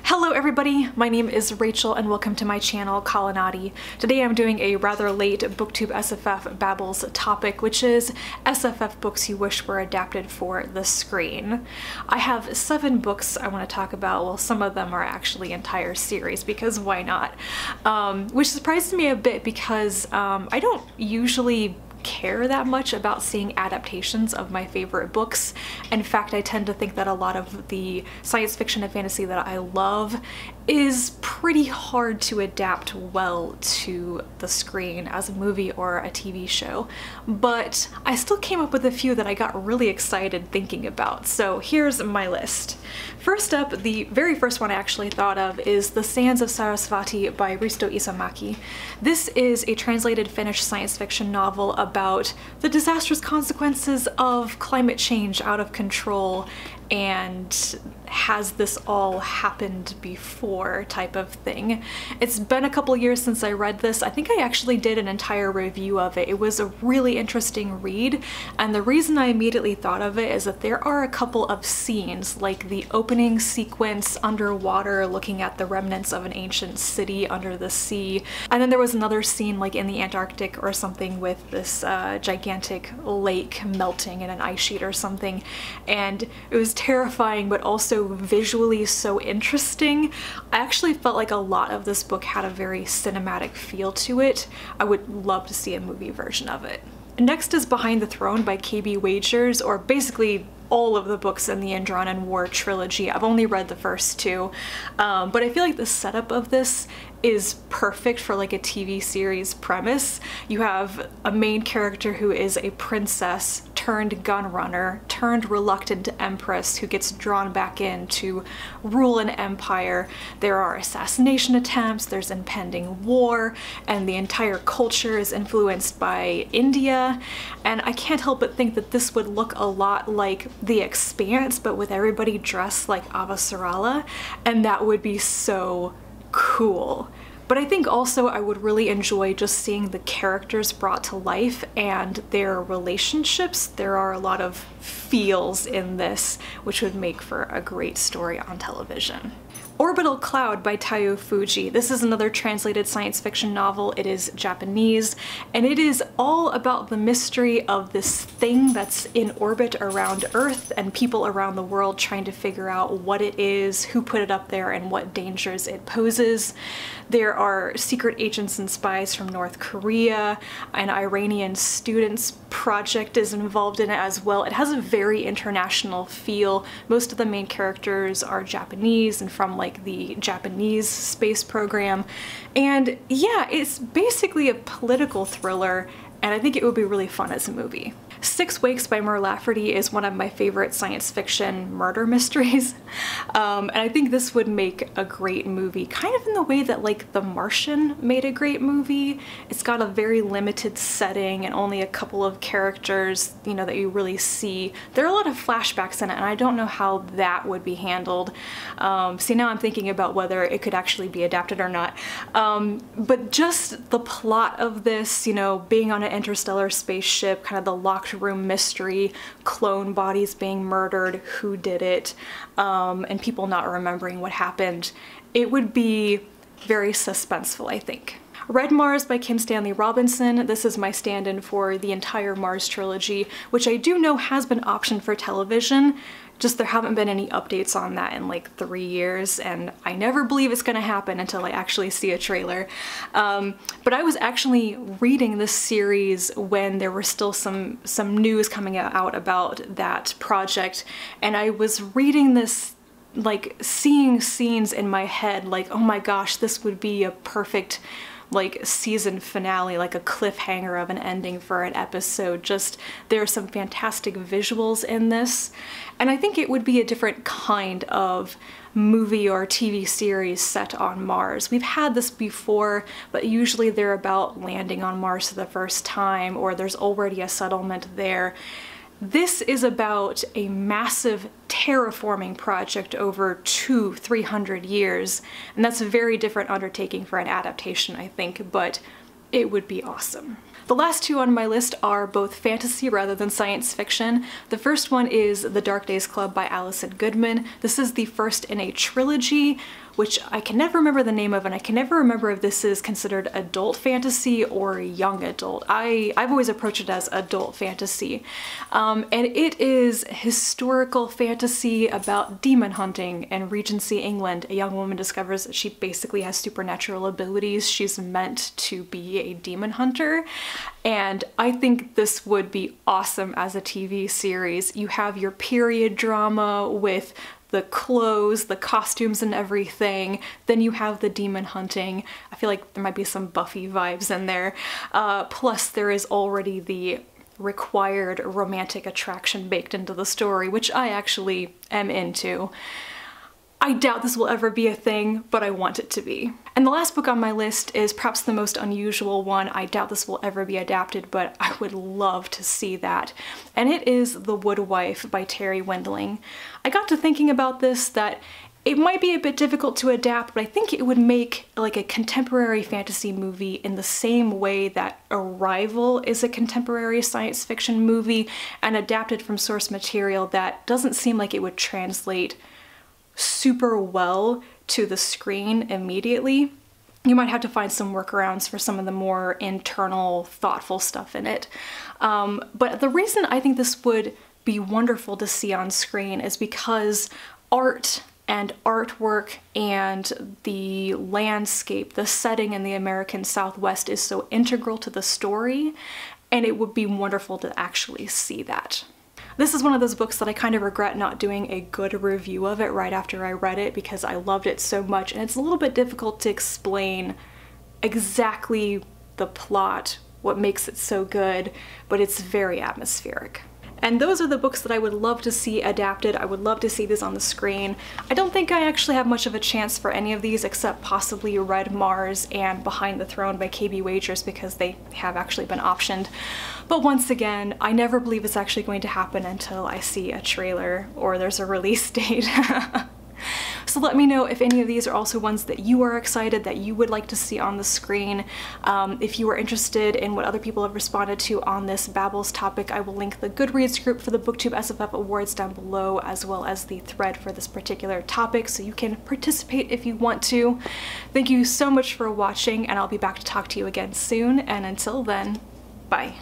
Hello everybody, my name is Rachel and welcome to my channel Kalanati. Today I'm doing a rather late BooktubeSFF Babbles topic, which is SFF books you wish were adapted for the screen. I have 7 books I want to talk about. Well, some of them are actually entire series because why not? Which surprises me a bit because I don't usually care that much about seeing adaptations of my favorite books. In fact, I tend to think that a lot of the science fiction and fantasy that I love is pretty hard to adapt well to the screen as a movie or a TV show. But I still came up with a few that I got really excited thinking about, so here's my list. First up, the very first one I actually thought of is The Sands of Sarasvati by Risto Isomaki. This is a translated Finnish science fiction novel about the disastrous consequences of climate change out of control and has this all happened before type of thing. It's been a couple years since I read this. I think I actually did an entire review of it. It was a really interesting read, and the reason I immediately thought of it is that there are a couple of scenes, like the opening sequence underwater looking at the remnants of an ancient city under the sea, and then there was another scene like in the Antarctic or something with this gigantic lake melting in an ice sheet or something, and it was terrifying but also visually so interesting. I actually felt like a lot of this book had a very cinematic feel to it. I would love to see a movie version of it. Next is Behind the Throne by KB Wagers, or basically all of the books in the Andronen War trilogy. I've only read the first 2, but I feel like the setup of this is perfect for like a TV series premise. You have a main character who is a princess turned gun runner turned reluctant empress who gets drawn back in to rule an empire. There are assassination attempts, there's impending war, and the entire culture is influenced by India, and I can't help but think that this would look a lot like The Expanse but with everybody dressed like Avasarala, and that would be so cool. But I think also I would really enjoy just seeing the characters brought to life and their relationships. There are a lot of feels in this, which would make for a great story on television. Orbital Cloud by Taiyo Fujii. This is another translated science fiction novel. It is Japanese, and it is all about the mystery of this thing that's in orbit around Earth and people around the world trying to figure out what it is, who put it up there, and what dangers it poses. There are secret agents and spies from North Korea. An Iranian students project is involved in it as well. It has a very international feel. Most of the main characters are Japanese and from like the Japanese space program. And yeah, it's basically a political thriller, and I think it would be really fun as a movie. 6 Wakes by Mur Lafferty is one of my favorite science fiction murder mysteries, and I think this would make a great movie, kind of in the way that like The Martian made a great movie. It's got a very limited setting and only a couple of characters, you know, that you really see. There are a lot of flashbacks in it, and I don't know how that would be handled. See, now I'm thinking about whether it could actually be adapted or not. But just the plot of this, you know, being on an interstellar spaceship, kind of the locked room mystery, clone bodies being murdered, who did it, and people not remembering what happened. It would be very suspenseful, I think. Red Mars by Kim Stanley Robinson. This is my stand-in for the entire Mars trilogy, which I do know has been optioned for television. Just there haven't been any updates on that in like 3 years, and I never believe it's gonna happen until I actually see a trailer. But I was actually reading this series when there were still some news coming out about that project, and I was reading this like seeing scenes in my head like, oh my gosh, this would be a perfect like season finale, like a cliffhanger of an ending for an episode. Just there are some fantastic visuals in this, and I think it would be a different kind of movie or TV series set on Mars. We've had this before, but usually they're about landing on Mars for the first time, or there's already a settlement there. This is about a massive terraforming project over 200-300 years, and that's a very different undertaking for an adaptation, I think, but it would be awesome. The last 2 on my list are both fantasy rather than science fiction. The first one is The Dark Days Club by Alison Goodman. This is the first in a trilogy, which I can never remember the name of, and I can never remember if this is considered adult fantasy or young adult. I've always approached it as adult fantasy. And it is historical fantasy about demon hunting in Regency, England. A young woman discovers that she basically has supernatural abilities. She's meant to be a demon hunter. And I think this would be awesome as a TV series. You have your period drama with the clothes, the costumes and everything. Then you have the demon hunting. I feel like there might be some Buffy vibes in there. Plus there is already the required romantic attraction baked into the story, which I actually am into. I doubt this will ever be a thing, but I want it to be. And the last book on my list is perhaps the most unusual one. I doubt this will ever be adapted, but I would love to see that. And it is The Wood Wife by Terri Windling. I got to thinking about this, that it might be a bit difficult to adapt, but I think it would make like a contemporary fantasy movie in the same way that Arrival is a contemporary science fiction movie and adapted from source material that doesn't seem like it would translate super well to the screen immediately. You might have to find some workarounds for some of the more internal, thoughtful stuff in it. But the reason I think this would be wonderful to see on screen is because art and artwork and the landscape, the setting in the American Southwest is so integral to the story, and it would be wonderful to actually see that. This is one of those books that I kind of regret not doing a good review of it right after I read it because I loved it so much, and it's a little bit difficult to explain exactly the plot, what makes it so good, but it's very atmospheric. And those are the books that I would love to see adapted. I would love to see this on the screen. I don't think I actually have much of a chance for any of these except possibly Red Mars and Behind the Throne by KB Wagers because they have actually been optioned. But once again, I never believe it's actually going to happen until I see a trailer or there's a release date. So let me know if any of these are also ones that you are excited, that you would like to see on the screen. If you are interested in what other people have responded to on this Babbles topic, I will link the Goodreads group for the BooktubeSFF awards down below, as well as the thread for this particular topic, so you can participate if you want to. Thank you so much for watching, and I'll be back to talk to you again soon, and until then, bye.